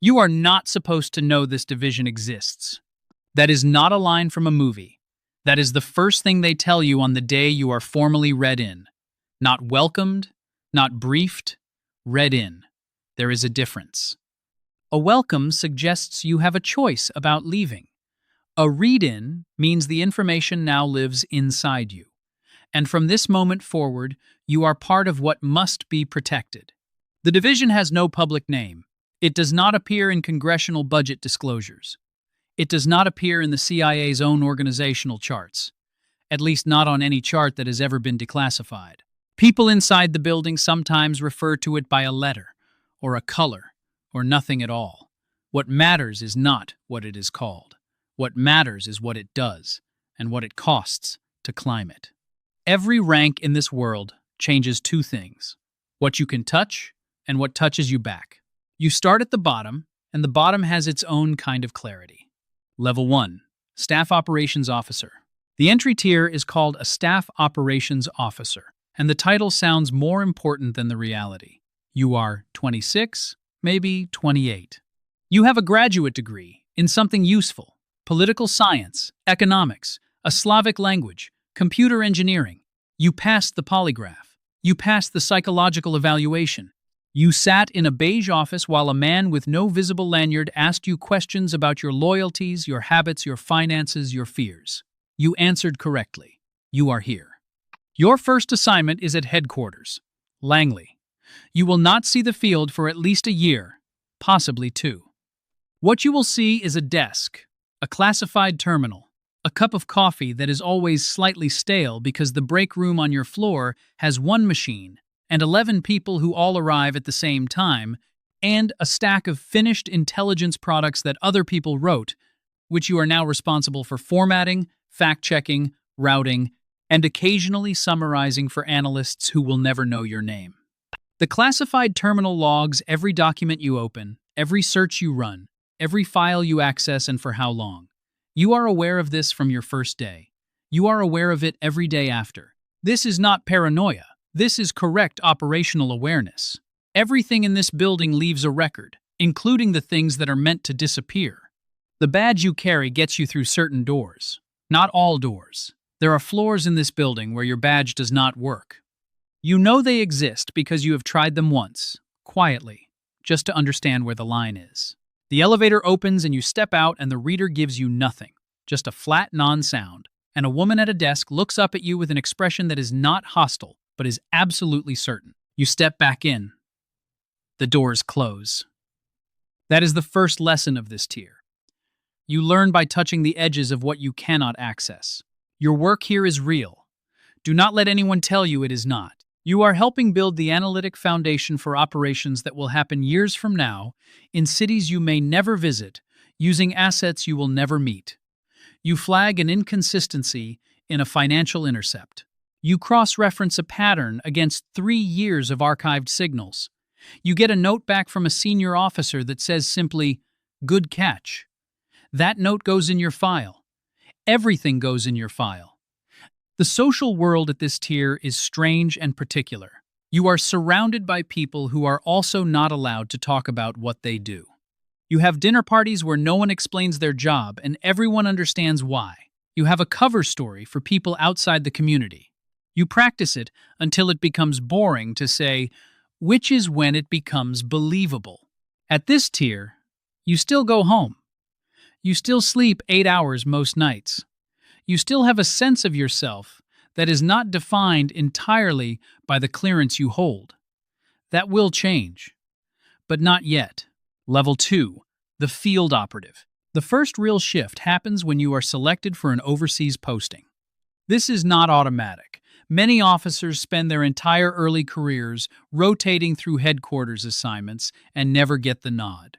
You are not supposed to know this division exists. That is not a line from a movie. That is the first thing they tell you on the day you are formally read in. Not welcomed, not briefed, read in. There is a difference. A welcome suggests you have a choice about leaving. A read-in means the information now lives inside you. And from this moment forward, you are part of what must be protected. The division has no public name. It does not appear in congressional budget disclosures. It does not appear in the CIA's own organizational charts, at least not on any chart that has ever been declassified. People inside the building sometimes refer to it by a letter, or a color, or nothing at all. What matters is not what it is called. What matters is what it does, and what it costs to climb it. Every rank in this world changes two things: what you can touch and what touches you back. You start at the bottom, and the bottom has its own kind of clarity. Level 1, Staff Operations Officer. The entry tier is called a Staff Operations Officer, and the title sounds more important than the reality. You are 26, maybe 28. You have a graduate degree in something useful: political science, economics, a Slavic language, computer engineering. You passed the polygraph. You passed the psychological evaluation. You sat in a beige office while a man with no visible lanyard asked you questions about your loyalties, your habits, your finances, your fears. You answered correctly. You are here. Your first assignment is at headquarters, Langley. You will not see the field for at least a year, possibly 2. What you will see is a desk, a classified terminal, a cup of coffee that is always slightly stale because the break room on your floor has one machine, and 11 people who all arrive at the same time, and a stack of finished intelligence products that other people wrote, which you are now responsible for formatting, fact-checking, routing, and occasionally summarizing for analysts who will never know your name. The classified terminal logs every document you open, every search you run, every file you access, and for how long. You are aware of this from your first day. You are aware of it every day after. This is not paranoia. This is correct operational awareness. Everything in this building leaves a record, including the things that are meant to disappear. The badge you carry gets you through certain doors. Not all doors. There are floors in this building where your badge does not work. You know they exist because you have tried them once, quietly, just to understand where the line is. The elevator opens and you step out and the reader gives you nothing, just a flat non-sound, and a woman at a desk looks up at you with an expression that is not hostile, but is absolutely certain. You step back in. The doors close. That is the first lesson of this tier. You learn by touching the edges of what you cannot access. Your work here is real. Do not let anyone tell you it is not. You are helping build the analytic foundation for operations that will happen years from now in cities you may never visit, using assets you will never meet. You flag an inconsistency in a financial intercept. You cross-reference a pattern against 3 years of archived signals. You get a note back from a senior officer that says simply, "Good catch." That note goes in your file. Everything goes in your file. The social world at this tier is strange and particular. You are surrounded by people who are also not allowed to talk about what they do. You have dinner parties where no one explains their job and everyone understands why. You have a cover story for people outside the community. You practice it until it becomes boring to say, which is when it becomes believable. At this tier, you still go home. You still sleep 8 hours most nights. You still have a sense of yourself that is not defined entirely by the clearance you hold. That will change, but not yet. Level 2, the field operative. The first real shift happens when you are selected for an overseas posting. This is not automatic. Many officers spend their entire early careers rotating through headquarters assignments and never get the nod.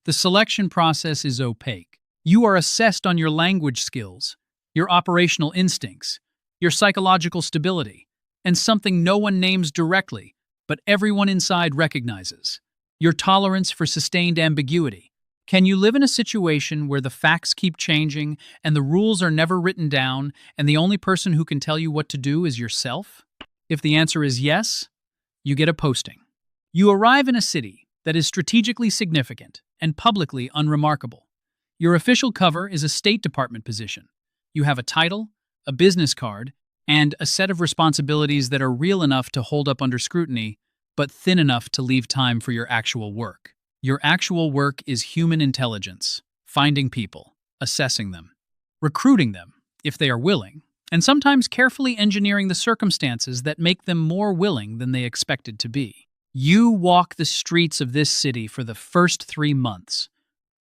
The selection process is opaque. You are assessed on your language skills, your operational instincts, your psychological stability, and something no one names directly, but everyone inside recognizes: your tolerance for sustained ambiguity. Can you live in a situation where the facts keep changing and the rules are never written down and the only person who can tell you what to do is yourself? If the answer is yes, you get a posting. You arrive in a city that is strategically significant, and publicly unremarkable. Your official cover is a State Department position. You have a title, a business card, and a set of responsibilities that are real enough to hold up under scrutiny, but thin enough to leave time for your actual work. Your actual work is human intelligence, finding people, assessing them, recruiting them, if they are willing, and sometimes carefully engineering the circumstances that make them more willing than they expected to be. You walk the streets of this city for the first 3 months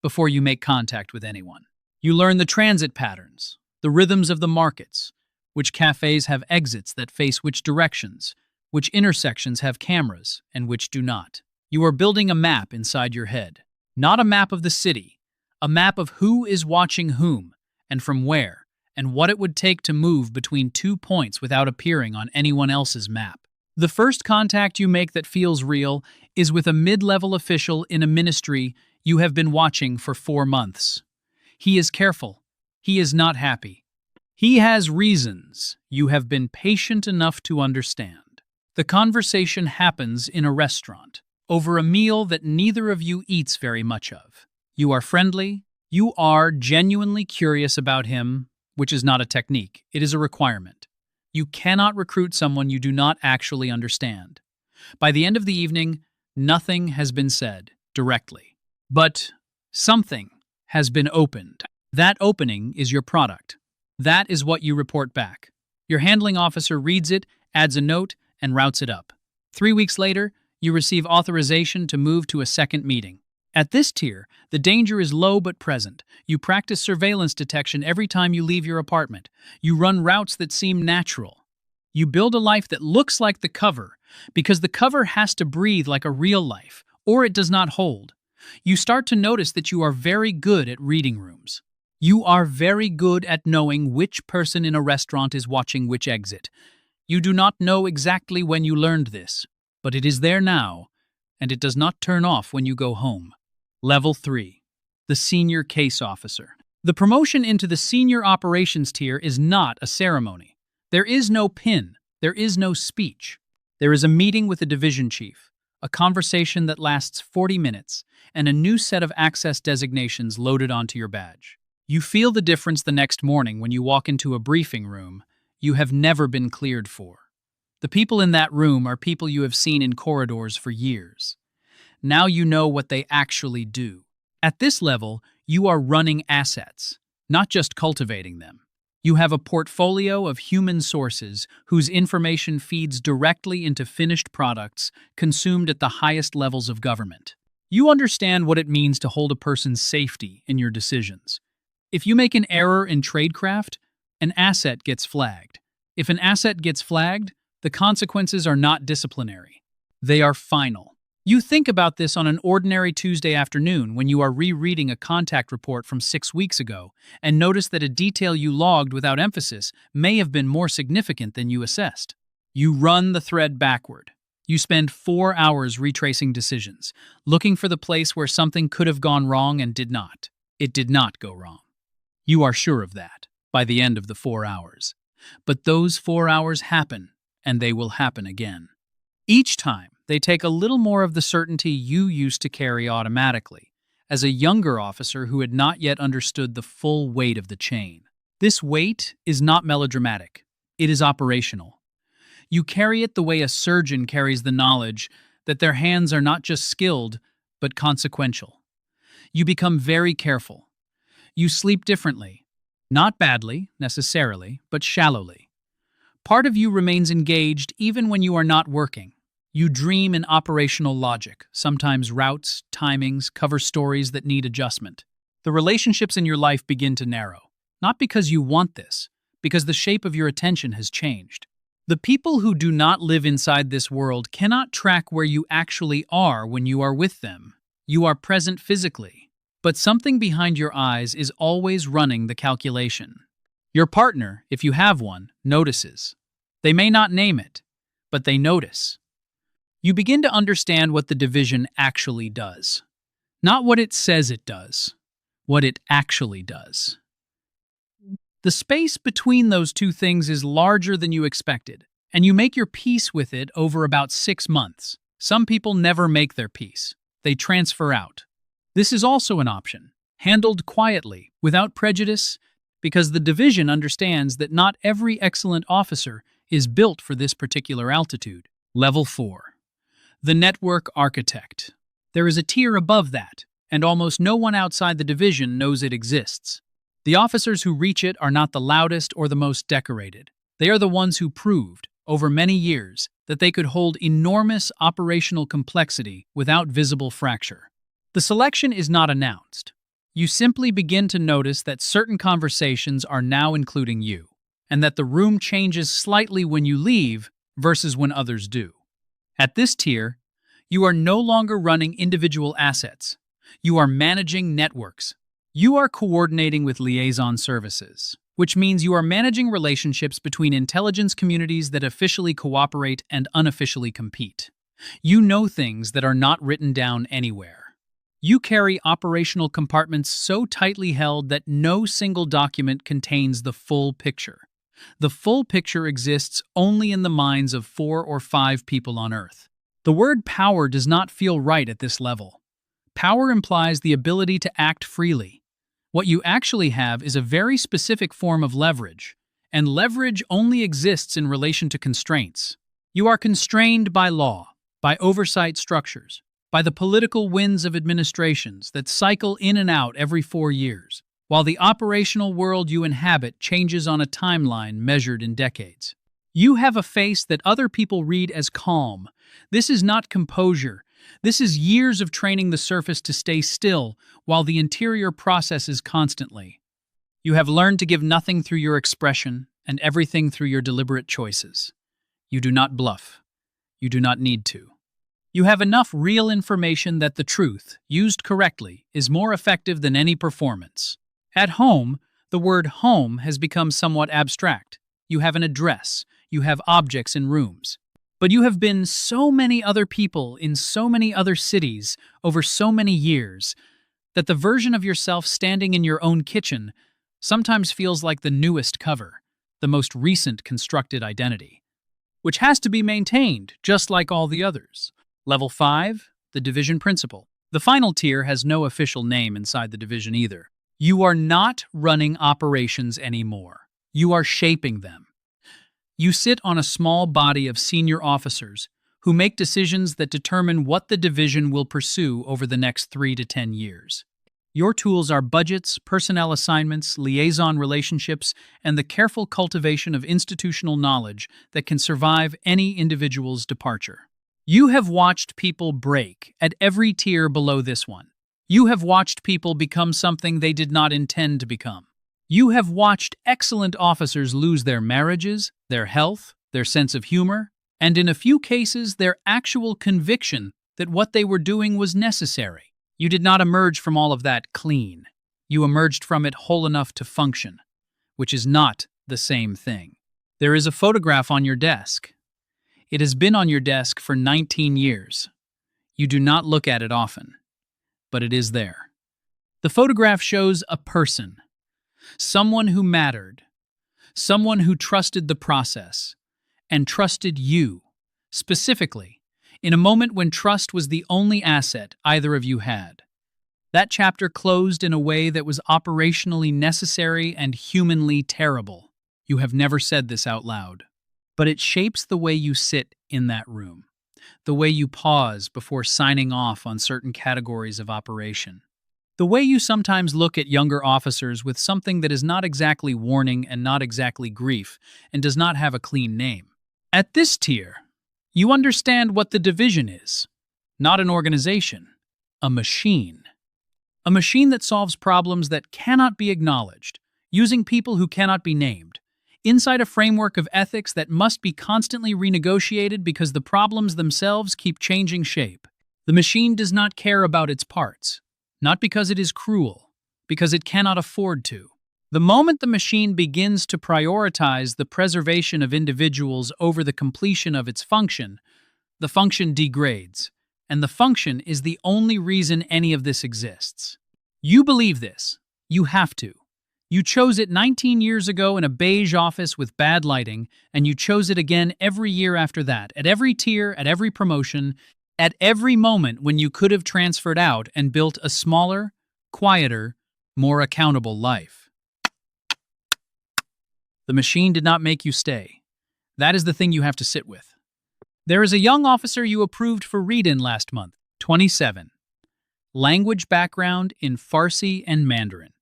before you make contact with anyone. You learn the transit patterns, the rhythms of the markets, which cafes have exits that face which directions, which intersections have cameras and which do not. You are building a map inside your head. Not a map of the city, a map of who is watching whom, and from where, and what it would take to move between 2 points without appearing on anyone else's map. The first contact you make that feels real is with a mid-level official in a ministry you have been watching for 4 months. He is careful. He is not happy. He has reasons you have been patient enough to understand. The conversation happens in a restaurant, over a meal that neither of you eats very much of. You are friendly. You are genuinely curious about him, which is not a technique. It is a requirement. You cannot recruit someone you do not actually understand. By the end of the evening, nothing has been said directly, but something has been opened. That opening is your product. That is what you report back. Your handling officer reads it, adds a note, and routes it up. 3 weeks later, you receive authorization to move to a second meeting. At this tier, the danger is low but present. You practice surveillance detection every time you leave your apartment. You run routes that seem natural. You build a life that looks like the cover, because the cover has to breathe like a real life, or it does not hold. You start to notice that you are very good at reading rooms. You are very good at knowing which person in a restaurant is watching which exit. You do not know exactly when you learned this, but it is there now, and it does not turn off when you go home. Level 3. The Senior Case Officer. The promotion into the Senior Operations tier is not a ceremony. There is no pin. There is no speech. There is a meeting with the division chief, a conversation that lasts 40 minutes, and a new set of access designations loaded onto your badge. You feel the difference the next morning when you walk into a briefing room you have never been cleared for. The people in that room are people you have seen in corridors for years. Now you know what they actually do. At this level, you are running assets, not just cultivating them. You have a portfolio of human sources whose information feeds directly into finished products consumed at the highest levels of government. You understand what it means to hold a person's safety in your decisions. If you make an error in tradecraft, an asset gets flagged. If an asset gets flagged, the consequences are not disciplinary. They are final. You think about this on an ordinary Tuesday afternoon when you are rereading a contact report from 6 weeks ago and notice that a detail you logged without emphasis may have been more significant than you assessed. You run the thread backward. You spend 4 hours retracing decisions, looking for the place where something could have gone wrong and did not. It did not go wrong. You are sure of that by the end of the 4 hours. But those 4 hours happen, and they will happen again. Each time, they take a little more of the certainty you used to carry automatically, as a younger officer who had not yet understood the full weight of the chain. This weight is not melodramatic. It is operational. You carry it the way a surgeon carries the knowledge that their hands are not just skilled, but consequential. You become very careful. You sleep differently. Not badly, necessarily, but shallowly. Part of you remains engaged even when you are not working. You dream in operational logic, sometimes routes, timings, cover stories that need adjustment. The relationships in your life begin to narrow, not because you want this, because the shape of your attention has changed. The people who do not live inside this world cannot track where you actually are when you are with them. You are present physically, but something behind your eyes is always running the calculation. Your partner, if you have one, notices. They may not name it, but they notice. You begin to understand what the division actually does. Not what it says it does, what it actually does. The space between those two things is larger than you expected, and you make your peace with it over about 6 months. Some people never make their peace. They transfer out. This is also an option, handled quietly, without prejudice, because the division understands that not every excellent officer is built for this particular altitude. Level 4. The network architect. There is a tier above that, and almost no one outside the division knows it exists. The officers who reach it are not the loudest or the most decorated. They are the ones who proved, over many years, that they could hold enormous operational complexity without visible fracture. The selection is not announced. You simply begin to notice that certain conversations are now including you, and that the room changes slightly when you leave versus when others do. At this tier, you are no longer running individual assets. You are managing networks. You are coordinating with liaison services, which means you are managing relationships between intelligence communities that officially cooperate and unofficially compete. You know things that are not written down anywhere. You carry operational compartments so tightly held that no single document contains the full picture. The full picture exists only in the minds of 4 or 5 people on Earth. The word power does not feel right at this level. Power implies the ability to act freely. What you actually have is a very specific form of leverage, and leverage only exists in relation to constraints. You are constrained by law, by oversight structures, by the political winds of administrations that cycle in and out every 4 years, while the operational world you inhabit changes on a timeline measured in decades. You have a face that other people read as calm. This is not composure. This is years of training the surface to stay still while the interior processes constantly. You have learned to give nothing through your expression and everything through your deliberate choices. You do not bluff. You do not need to. You have enough real information that the truth, used correctly, is more effective than any performance. At home, the word home has become somewhat abstract. You have an address. You have objects in rooms. But you have been so many other people in so many other cities over so many years that the version of yourself standing in your own kitchen sometimes feels like the newest cover, the most recent constructed identity, which has to be maintained just like all the others. Level 5, the division principle. The final tier has no official name inside the division either. You are not running operations anymore. You are shaping them. You sit on a small body of senior officers who make decisions that determine what the division will pursue over the next 3 to 10 years. Your tools are budgets, personnel assignments, liaison relationships, and the careful cultivation of institutional knowledge that can survive any individual's departure. You have watched people break at every tier below this one. You have watched people become something they did not intend to become. You have watched excellent officers lose their marriages, their health, their sense of humor, and in a few cases, their actual conviction that what they were doing was necessary. You did not emerge from all of that clean. You emerged from it whole enough to function, which is not the same thing. There is a photograph on your desk. It has been on your desk for 19 years. You do not look at it often, but it is there. The photograph shows a person, someone who mattered, someone who trusted the process, and trusted you, specifically, in a moment when trust was the only asset either of you had. That chapter closed in a way that was operationally necessary and humanly terrible. You have never said this out loud, but it shapes the way you sit in that room, the way you pause before signing off on certain categories of operation, the way you sometimes look at younger officers with something that is not exactly warning and not exactly grief and does not have a clean name. At this tier, you understand what the division is, not an organization, a machine. A machine that solves problems that cannot be acknowledged, using people who cannot be named, inside a framework of ethics that must be constantly renegotiated because the problems themselves keep changing shape. The machine does not care about its parts, not because it is cruel, because it cannot afford to. The moment the machine begins to prioritize the preservation of individuals over the completion of its function, the function degrades, and the function is the only reason any of this exists. You believe this. You have to. You chose it 19 years ago in a beige office with bad lighting, and you chose it again every year after that, at every tier, at every promotion. At every moment when you could have transferred out and built a smaller, quieter, more accountable life. The machine did not make you stay. That is the thing you have to sit with. There is a young officer you approved for read-in last month, 27. Language background in Farsi and Mandarin.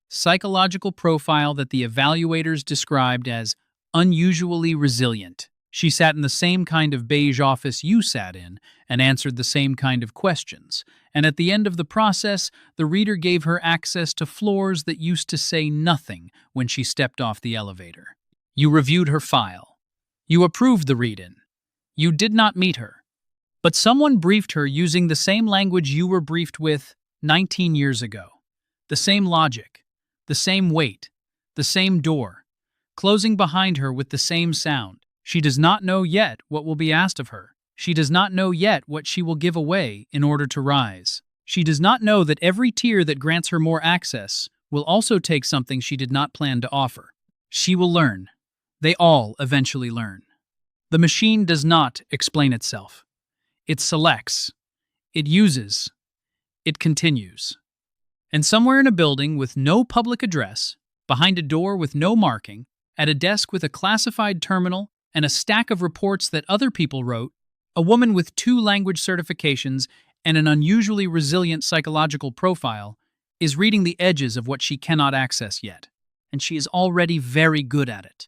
Psychological profile that the evaluators described as unusually resilient. She sat in the same kind of beige office you sat in and answered the same kind of questions. And at the end of the process, the reader gave her access to floors that used to say nothing when she stepped off the elevator. You reviewed her file. You approved the read-in. You did not meet her. But someone briefed her using the same language you were briefed with 19 years ago. The same logic, the same weight, the same door, closing behind her with the same sound. She does not know yet what will be asked of her. She does not know yet what she will give away in order to rise. She does not know that every tier that grants her more access will also take something she did not plan to offer. She will learn. They all eventually learn. The machine does not explain itself. It selects. It uses. It continues. And somewhere in a building with no public address, behind a door with no marking, at a desk with a classified terminal and a stack of reports that other people wrote, a woman with 2 language certifications and an unusually resilient psychological profile is reading the edges of what she cannot access yet, and she is already very good at it.